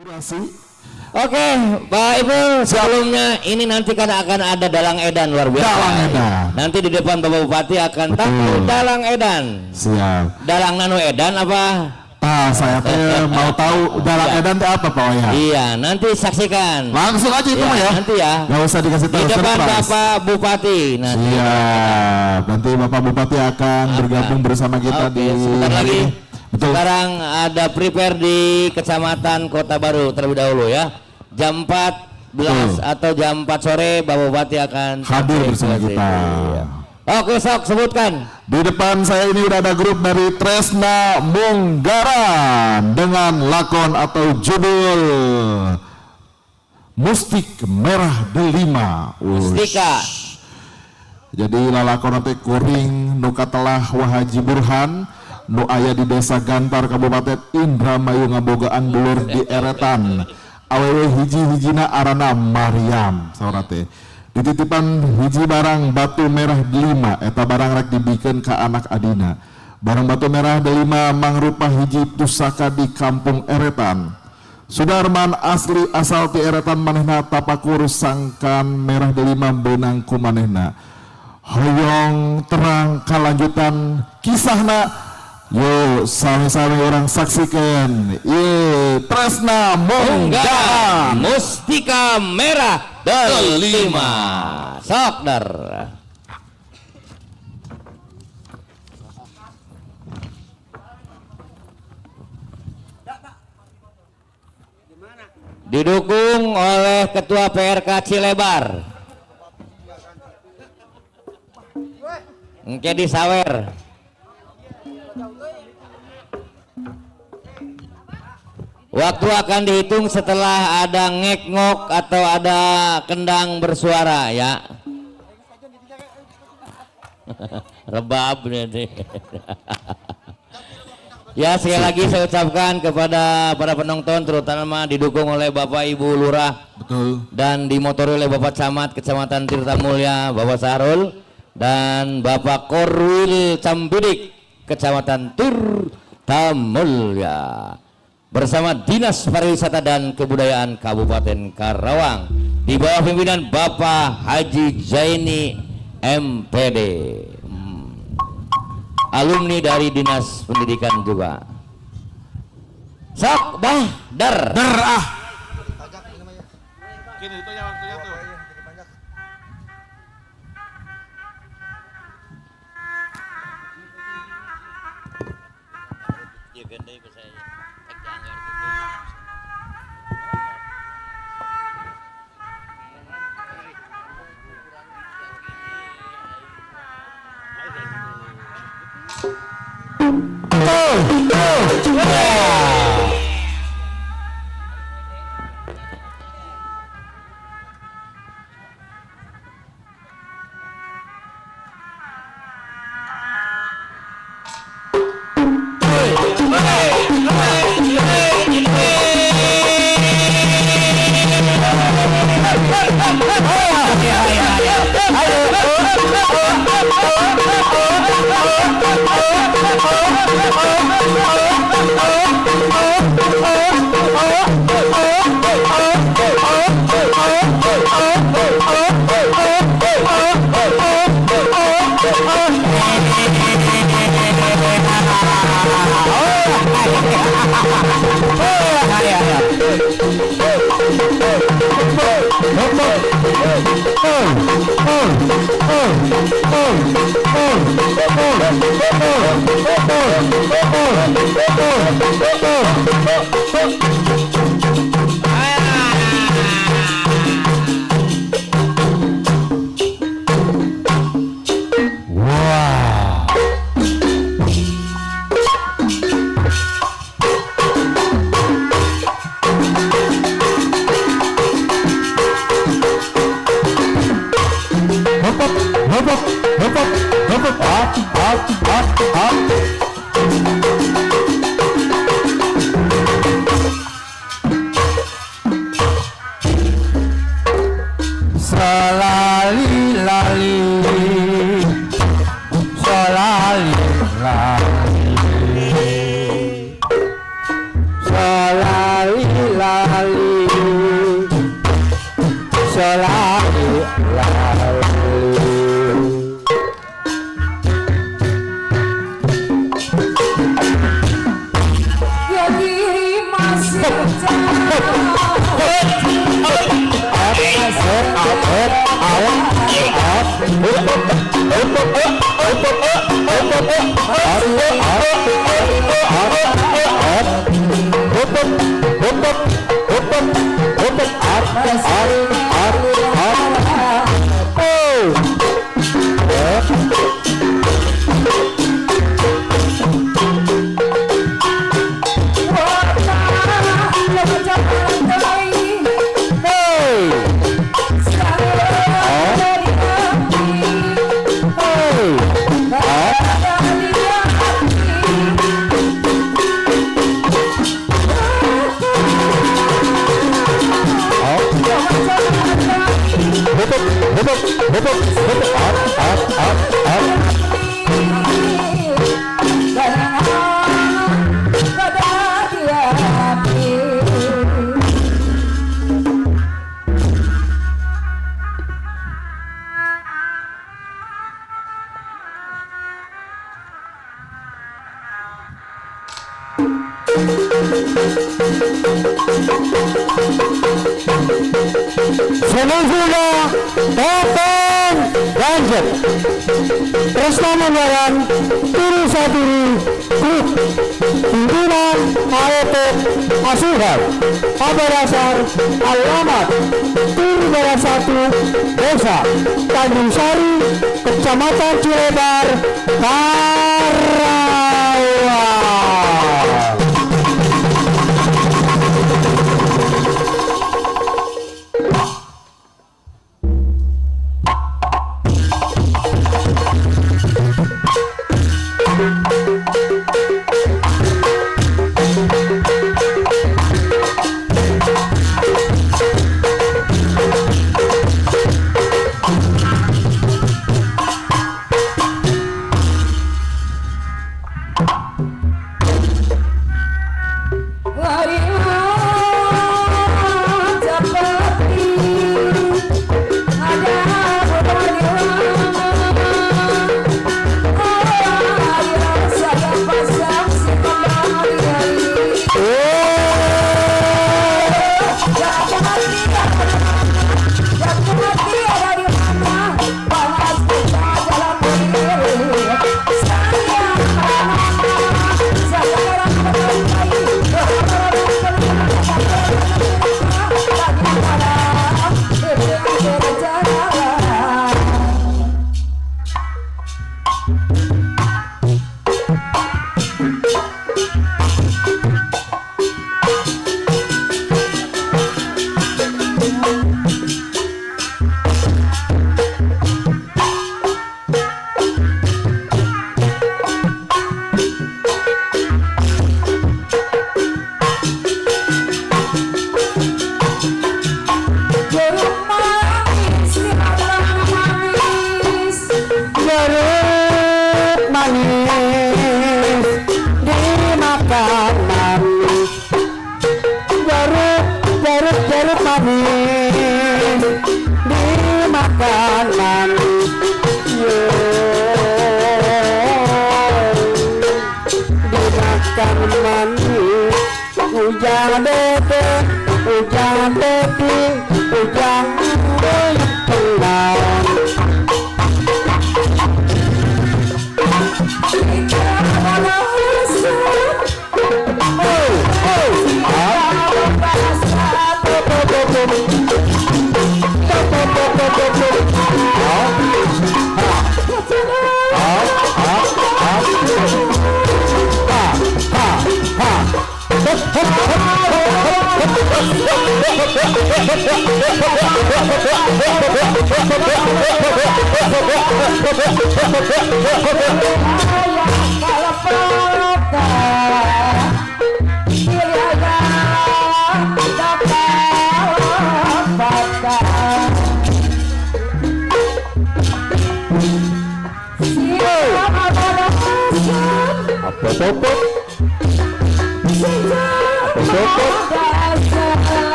Durasi. Oke, Pak Ibu, sebelumnya ini nanti kan akan ada dalang edan luar biasa. Dalang edan. Nanti di depan Bapak Bupati akan tampil dalang edan. Siap. Dalang nano edan apa? Saya mau tahu dalang edan itu apa Pak Oya? Iya, nanti saksikan. Langsung aja itu ya, ya. Nanti ya. Gak usah dikasih tahu. Di depan surprise. Bapak Bupati. Nanti. Siap. Nanti Bapak Bupati akan bergabung bersama kita di. Sebentar lagi. Betul. Sekarang ada prepare di Kecamatan Kota Baru terlebih dahulu ya. Jam 14 atau jam 4 sore Bapak Bupati akan hadir bersama kita. Oke, sok sebutkan. Di depan saya ini udah ada grup dari Tresna Munggaran dengan lakon atau judul Mustik Merah Delima. Mustika. Jadi lalakon nanti kuring nuka telah Wahaji Burhan nu aya di Desa Gantar Kabupaten Indramayu ngabogaan dulur di eretan awewe hiji-hijina arana Maryam saurate dititipan hiji barang batu merah delima eta barang rek dibikeun ka anak adina barang batu merah delima mangrupa hiji pusaka di kampung eretan Sudarman asli asal ti eretan manehna tapakur sangkan merah delima beunang ku manehna hoyong terang kalanjutan kisahna. Yo, sami-sami orang saksikan. Tresna Munggaran Mustika Merah Delima. Sok dar. Didukung oleh Ketua PRK Cilebar. Engke disawer. Waktu akan dihitung setelah ada ngek-ngok atau ada kendang bersuara ya. Rebab nih. Ya, sekali lagi saya ucapkan kepada para penonton terutama didukung oleh Bapak Ibu Lurah. Betul. Dan dimotori oleh Bapak Camat Kecamatan Tirtamulya Bapak Sarul dan Bapak Korwil Cambidik Kecamatan Tirtamulya bersama Dinas Pariwisata dan Kebudayaan Kabupaten Karawang di bawah pimpinan Bapak Haji Zaini MPD, alumni dari Dinas Pendidikan juga. Sok bah dar Gini itu yang waktunya tuh. solali Ya diri masih Selanjutnya Topeng Ganjar Tresna Manggaran Turu Saturi Klub Pimpinan AET Asuhan Pabarasar Alamat Turu Barat 1 Desa Tanjung Sari Kecamatan Cilebar Karawang.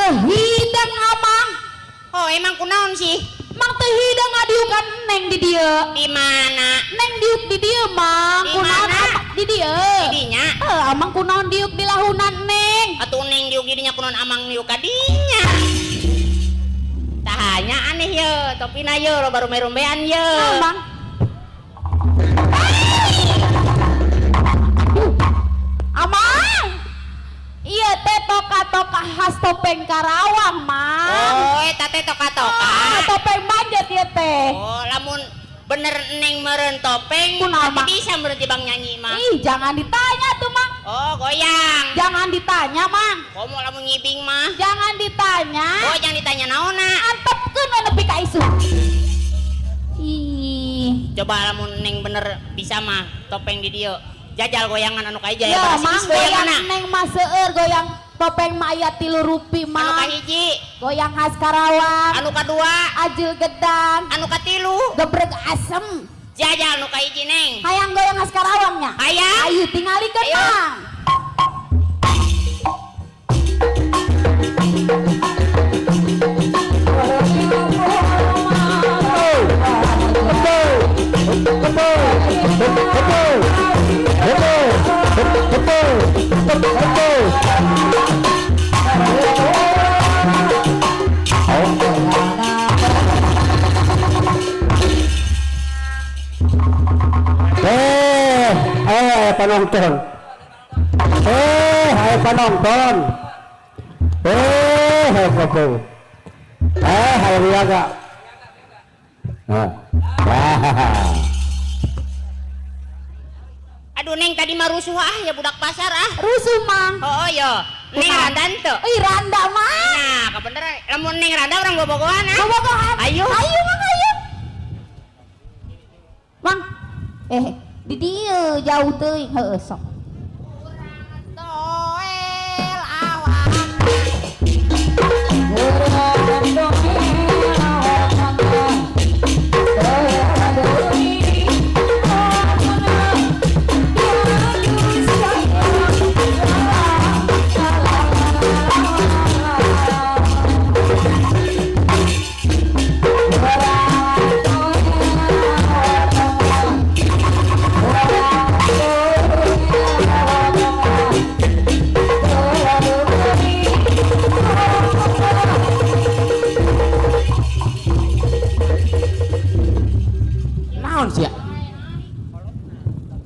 Hidang amang. Oh, emang kunaon sih? Mang teh hidang ngadiukan neng di dieu. Di mana? Neng diuk di dieu mang. Di Kunaon mana? apa di dieu? Di dinya. Amang kunaon diuk di lahunan neng. Atuh neng diuk didinya kunaon amang diuk kadinya. Tahanya aneh ye, topina ye, lo baru merombean ye. Amang. Amang. Iya teh toka-toka khas topeng Karawang, Mang. Oh, eta teh toka-toka. Topeng manjat ya teh. Oh, lamun bener neng meren topeng, Kunaon, Mang? tapi bisa berarti Bang nyanyi mah. Ih, jangan ditanya tuh, Mang. Oh, goyang. Jangan ditanya, Mang. Komo lamun ngibing mah. Jangan ditanya. Oh, jangan ditanya naona. Antepkeun we nepi ka isu. Ih. Coba lamun neng bener bisa mah topeng di dieu. Jajal goyangan anu kaija Ya, ya. Mang, goyang mana? neng mah seueur goyang topeng mah aya 3 rupi, Anu Mang. kahiji, Goyang khas Karawang, anu kadua, ajil gedang, anu katilu. gebrek asem. Jajal anu kahiji neng. Hayang goyang khas Karawangnya. Hayang. Ayo tingalikeun, Ayo. Mang. Ayo penonton. Ayo penonton. Ayo foto. Ayo liaga. Aduh neng tadi mah rusuh ya budak pasar ah. Rusuh, Mang. Oh yo, neng Kunaon? randan tuh. Ih, randa, Mang. Nah, kebeneran. Lamun neng randa orang bobogohan ah. Bobogohan. Ayo. Ayo, Mang, ayo. Mang. Di dieu jauh teuing heueuh sok. Toel awan.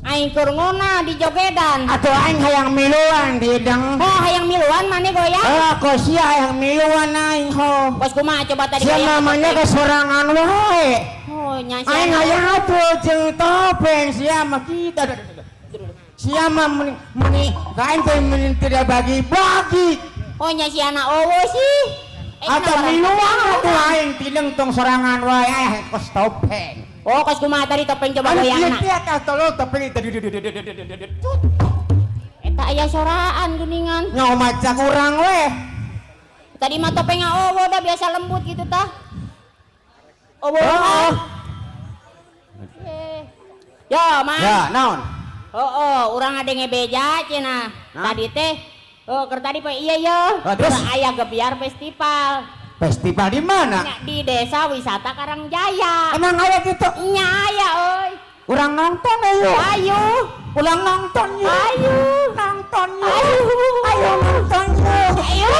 Aing keur ngona di jogedan. Atuh aing hayang miluan di deng. Oh, hayang miluan mana goyang? Kok sia hayang miluan aing ho. Bos kumaha coba tadi Sia goyang namanya topeng. kesorangan wae. Oh, nyasi. Aing hayang atuh jeung topeng sia mah kita. Sia mah meni kain teh meni tidak bagi-bagi. Oh, nyasi anak owo sih. Atuh miluan atuh aing tideng tong sorangan wae aya kos topeng. Oh, kos kumaha tadi topeng coba goyangna. Iya tah tolong topeng tadi. Eta aya soraan geuningan. Nyaho maca kurang weh. Tadi mah topengnya owo dah biasa lembut gitu tah. Owo. Oh. Yo, Mang. Ya, naon? Oh, urang ade ngebeja cenah. Tadi teh keur tadi pe iya ye. Terus? Aya gebiar festival. Festival di mana? Nya di desa wisata Karangjaya. Emang aya gitu? Nya aya euy. Urang nonton ayo. Ayo. Ulang nonton yuk. Ayo. Nonton yuk. Ayo nonton yuk. Ayo.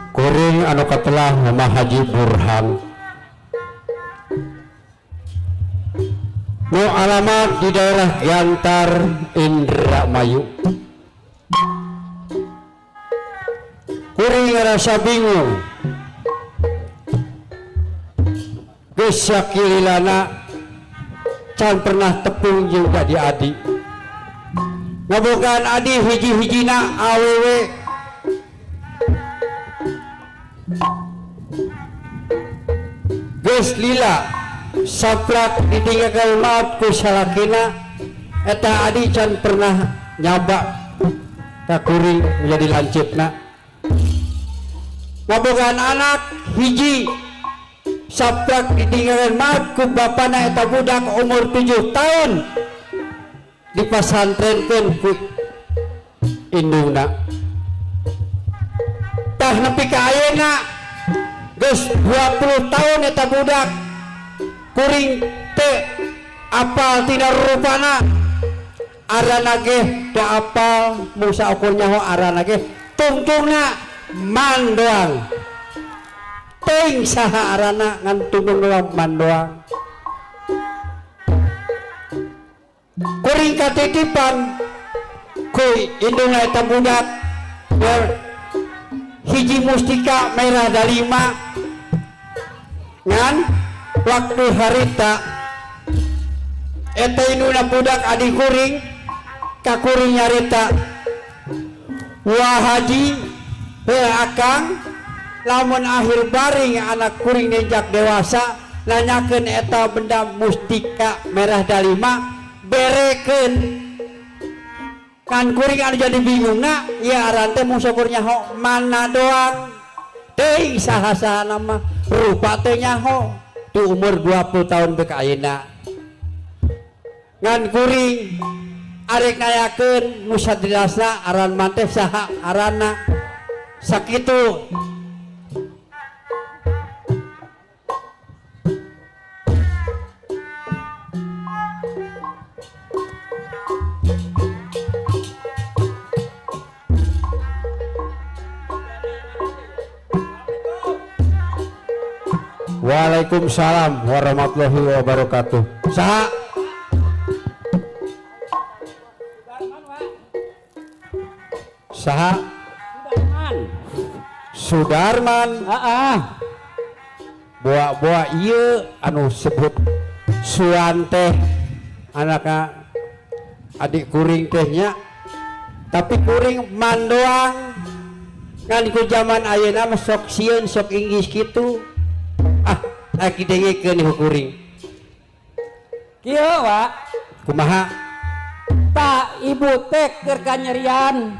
Kuring anu katelah nama Haji Burhan. Nu alamat di daerah Gantar Indramayu. Kuring ngerasa bingung. Geus sakililana can pernah tepung juga di adi. Ngabogaan adi hiji-hijina awewe. Geus lila saplak ditinggalkan maaf ku salakina eta adi can pernah nyaba tak kuring menjadi lancipna. Ngabogaan anak hiji saplak ditinggalkan maaf ku bapana eta budak umur 7 tahun dipasantrenkeun ku indungna. ulah nepi ka ayeuna geus 20 tahun eta budak kuring teu apal tina rupana arana ge teu apal musa ukur nyaho arana ge tungtungna man doang teuing saha arana ngan tungtung doang man doang kuring katitipan ku indungna eta budak hiji mustika merah dalima ngan waktu harita eta indungna budak adi kuring ka kuring nyarita wah haji akang lamun akhir baring anak kuring nenjak dewasa nanyakeun eta benda mustika merah dalima berekeun kan kuring anu jadi bingungna ya aran teh mung syukur nyaho mana doang teuing saha-saha nama rupa teh nyaho tu umur 20 tahun bek ayeuna ngan kuring arek nayakeun nu sajelasna aran man teh saha aranna sakitu Waalaikumsalam warahmatullahi wabarakatuh. Saha? Saha? Sudarman. Boa ieu anu sebut Suan teh anakna adik kuring tehnya. Tapi kuring man doang. Kan ku zaman ayeuna mah sok sieun sok inggis kitu. Aki dengekeun ieu kuring. Kieu wa Kumaha? tak ibu teh keur kanyerian.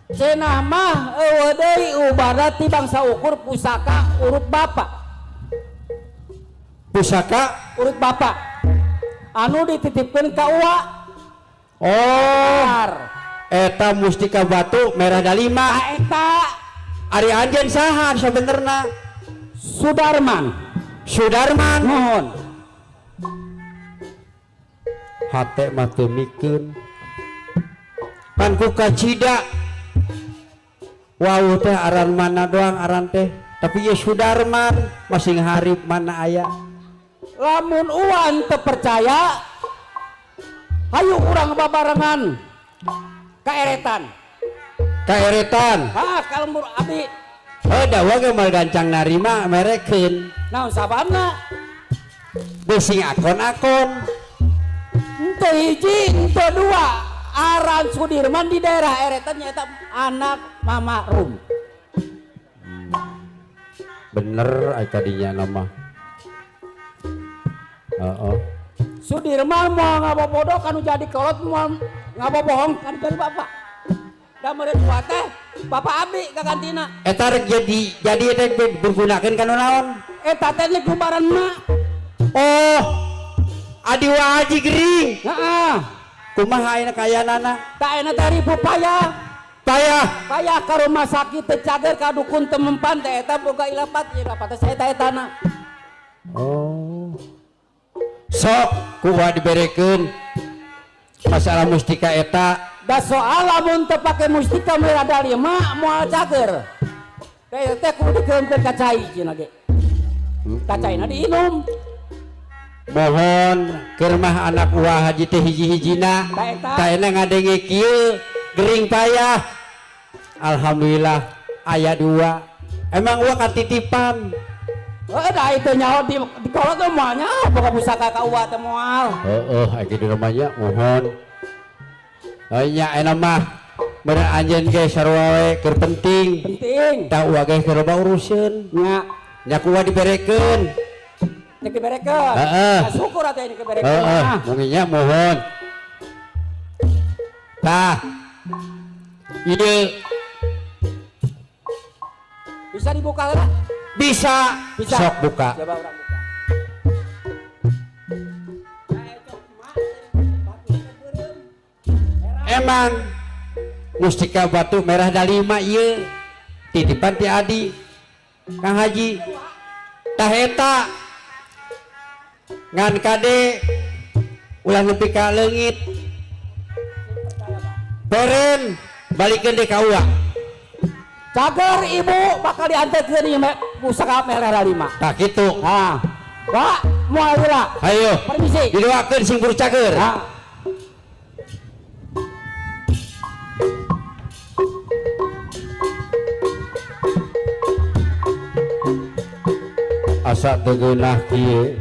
Cenah mah eueuh deui ubara ti bangsa ukur pusaka urut bapa. Pusaka Urut bapa anu dititipkeun ka uwa. oh eta mustika batu merah dalima Eta ari anjeun saha sabenerna Sudarman. Sudarman Mohon. hate mah teu mikeun pan ku kacida wau teh aran mana doang aran teh tapi ye Sudarman masing harip mana aya Lamun uwan teu percaya hayu urang babarengan kaeretan. kaeretan Kalau mur abdi dawa ge mal gancang narima merekeun naon sababna besing akon-akon henteu hiji henteu dua aran Sudirman di daerah eretan nyaeta anak Mama Rum. bener ai tadinya nama Sudirman mau ngabobodo kanu jadi kolot mau ngabobohong kanu jadi bapak. Da meureun tua teh bapak abdi kagantina. eta rek jadi eta bergunakeun kana naon Eta teh nek gubaran mah. oh adi wa haji gering Heeh. kumaha ayeuna kayanana Tak enak dari payah. payah Payah ka rumah sakit teh cager ka dukun teu mempan teh eta boga ilapat teh saya teh etana. oh sok kuwa diberekeun masalah mustika eta Da soal lamun teu pake mustika merah dalima moal cager. Teh teh kudu dikeumkeun ka cai cenah ge. Kacaina diinum. mohon keur mah anak ulah haji teh hiji-hijina ta eta ngadenge kieu gering payah alhamdulillah aya dua emang ulah katitipan Da itu nyaho di kolot teh moal nyaho boga pusaka ka uwa teh moal. aki di rumahnya mohon nya ena mah bener anjeun ge sarua we keur penting Penting. da ulah ge keur loba uruseun Nya nya kumaha diberekeun nek diberekeun. Heeh. Syukur atuh ini diberekeun. munginya mohon tah ieu Bisa dibuka lah. bisa Bisa. sok buka Coba orang buka. emang mustika batu merah dalima ieu titipan ti Adi Kang Haji tah eta ngan kade ulah nepi ka leungit beren balikeun deui ka uang Cager ibu bakal diantarkeun ieu pusaka merah 5. tah kitu Nah, Pak, moal heula. ayo Permisi. didoakeun sing buru cager Nah, asa teu geunah kieu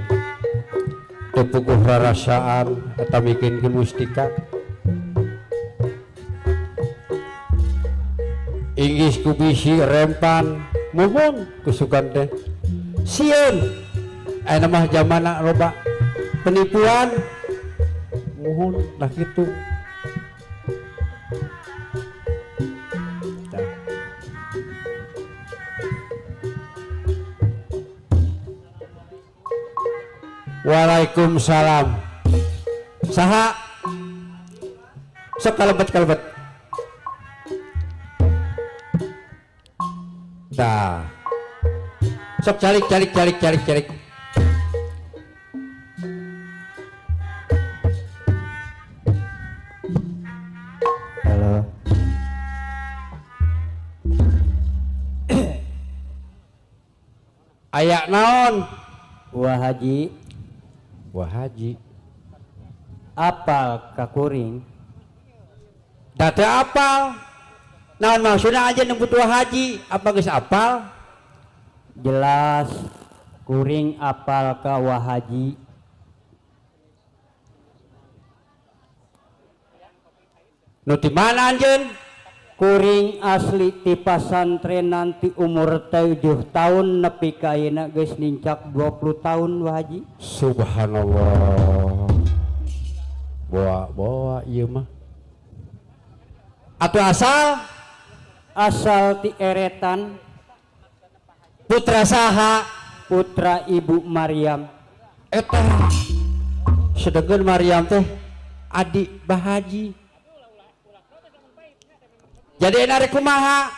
teu puguh rarasaan eta mikinkeun mustika inggis ku bisi rempan muhun kusukan teh sieun aya mah zamana loba penipuan muhun nah kitu Waalaikumsalam. Saha? Sok kalebet. Dah. Sok calik. Halo. Ayak naon? Wah Haji, apal ka kuring? Data apal. Naon maksudna aja nyebut Wah Haji? Apa geus apal? Jelas kuring apal ka Wah Haji. Nu di mana anjeun? Kuring asli ti pasantren nanti umur 7 tahun nepi ka ayeuna geus nincak 20 tahun Wah Haji. Subhanallah. Bawa ieu mah. Atuh asal ti Eretan, putra saha? putra Ibu Maryam. Eta sedegeun Maryam teh adik Bahaji. Jadi enak kumaha?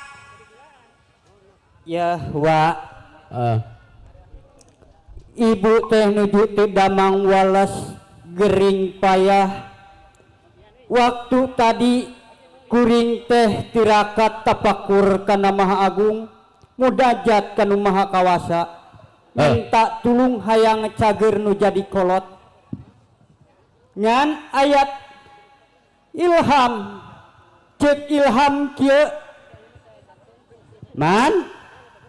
Ya wa ibu teh nuju ti Damang Walas gering payah. Waktu tadi kuring teh tirakat tapakur kana Maha Agung, mudajat kana Maha Kawasa, minta tulung hayang cager nu jadi kolot. Ngan ayat ilham cek ilham kieu man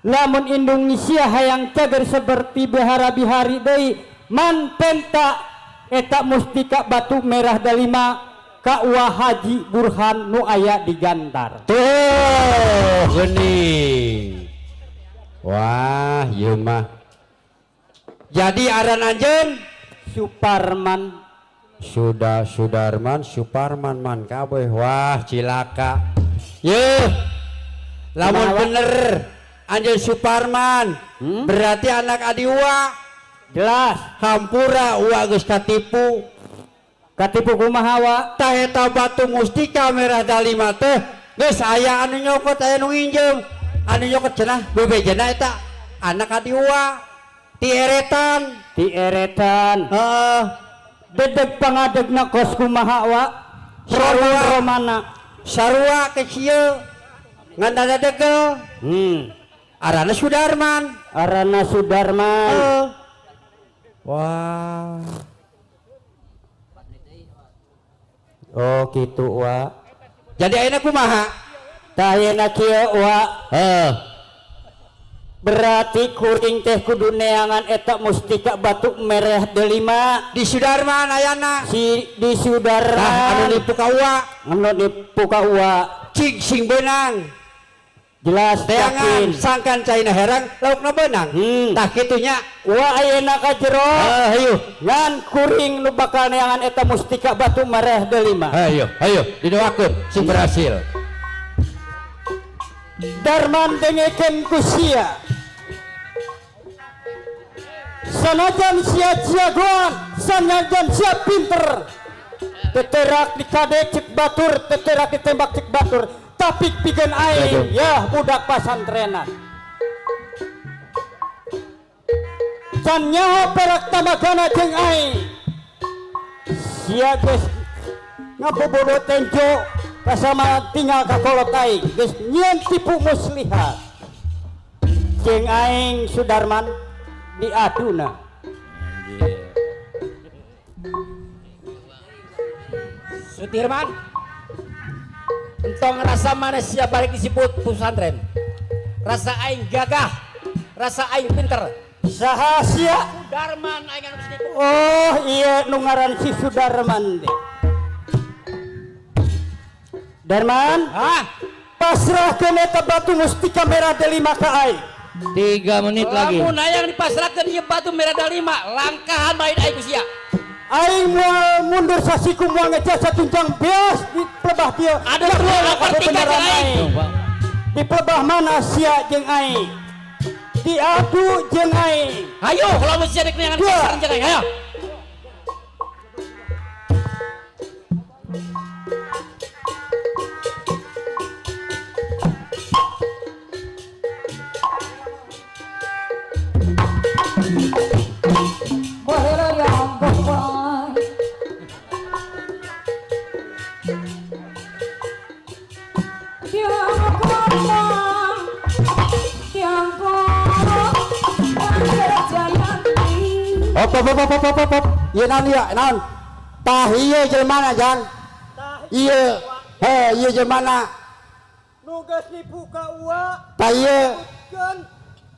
lamun Indonesia hayang cager seperti bihara-bihari deui man penta eta mustika batu merah dalima ka Wah Haji Burhan nu aya di Gantar. Tuh geuning. Wah ieu mah jadi aran anjeun Suparman. Suparman man kabeh. Wah cilaka yeuh lamun bener anjeun Suparman berarti anak adiwa Jelas hampura uwa geus katipu kumaha wa? Tah eta batu mustika merah dalima teh geus aya anu nyokot aya nu nginjem anu nyokot cenah bebejeuna eta anak adiwa ti Eretan Dedeg pangadegna kos kumaha wa? Romana sarua kecil ngan dadegel arana Sudarman. Wah oh gitu wa. jadi ayeuna kumaha? Tah ayeuna kieu wa berarti kuring teh kudu neangan eta mustika batu merah delima Di Sudarman ayana. di Sudarman. Anu nipu ka uwa cing sing benang. jelas Teangan yakin sangkan caina herang laukna benang. Tah kitunya wa ayeuna ka jero ayo ngan kuring nu bakal neangan eta mustika batu merah delima. ayo didoakeun sing berhasil. Darman dengekeun ku sia sanajan sia jagoan sanajan sia pinter teterak di kade cek batur teterak ditembak cek batur tapi pikeun aing ya budak pasantrenan. Can nyaho perak tamagana jeung aing. Sia geus ngabobodo tenjo kasama tinggal ka kolot aing geus nyieun tipu muslihat. Jeung aing Sudarman diaduna. Sudirman, entong rasa mana siap balik disebut pesantren. Rasa aing gagah, rasa aing pinter. Saha sia? Sudarman aing anu disebut. Oh iya nu ngaran si Sudarman deh. Darman, Hah? pasrahkeun eta batu mustika merah delima ka aing. 3 menit lagi. Lamun aya dipasrahkeun ieu batu merah dalima, langkahan main aing ku sia. Aing moal mundur sasiku moal ngejasa tunjang beas di pelebah dia. Ada perlu lapar tiga jeung aing. Di pelebah mana sia jeung aing? Diadu jeung aing. Hayo lamun sia dek neangan pasar jeung aing, hayo. Boleh lo yang boy. Op. Ieu naon ieu? Naon? Tah ieu jelmana Jang? Ieu. Ieu jelmana. Nu geus nipu ka ua. Tah ieu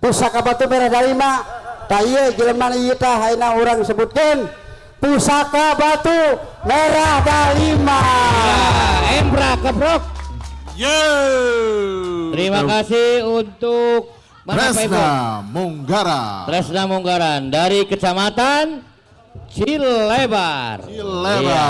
pusaka batu merah dalima. Tah ieu jelmana ieu tah ayeuna urang sebutkeun pusaka batu merah dalima. Embra keprok. Yo. Terima kasih untuk mana Pak Ibu? Tresna Munggara. Tresna Munggaran dari Kecamatan Cilebar. Cilebar. Iya.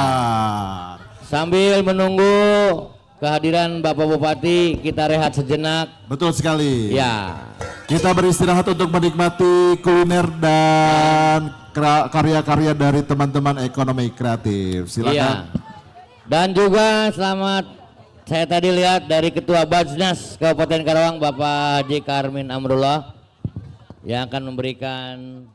Sambil menunggu kehadiran Bapak Bupati, kita rehat sejenak. Betul sekali. Ya. Kita beristirahat untuk menikmati kuliner dan karya-karya dari teman-teman ekonomi kreatif. Iya. Silakan. Dan juga selamat, saya tadi lihat dari Ketua Bajnas Kabupaten Karawang Bapak Haji Karmin Amrullah yang akan memberikan